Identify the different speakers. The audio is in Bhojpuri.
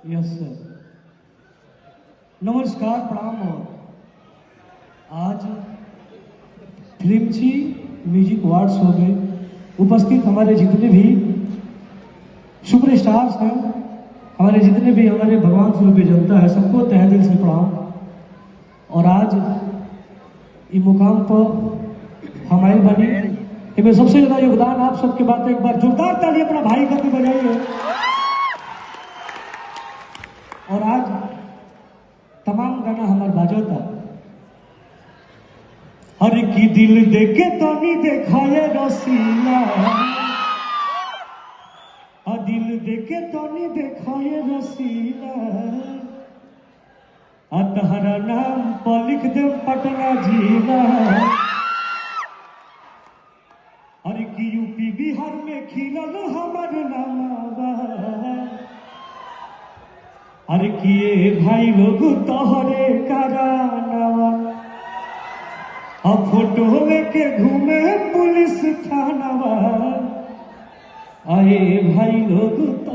Speaker 1: यस सर। नमस्कार, प्रणाम। और आज फिल्मची म्यूजिक अवार्ड्स हो गए। उपस्थित हमारे जितने भी सुपरस्टार्स हैं, हमारे जितने भी हमारे भगवान स्वरूप जनता है, सबको तहे दिल से प्रणाम। और आज इस मुकाम पर हमारे बनी इनमें सबसे ज्यादा योगदान आप सबके बात। एक बार जोरदार ताली अपना भाई का भी बजाइए। और आज तमाम गाना हमारे बाजो था। हर की दिल देखे तो नहीं देखाए रसीला, दिल देखे तो नहीं देखाए रसीला, तहरा नाम पर लिख दे पटना जिला। हर की यूपी बिहार में खिलल हमार नामावा, हर किए भाई लोग तोहरे करानावा। अब फोटो लेके घूमे पुलिस थानावा, आए भाई लोग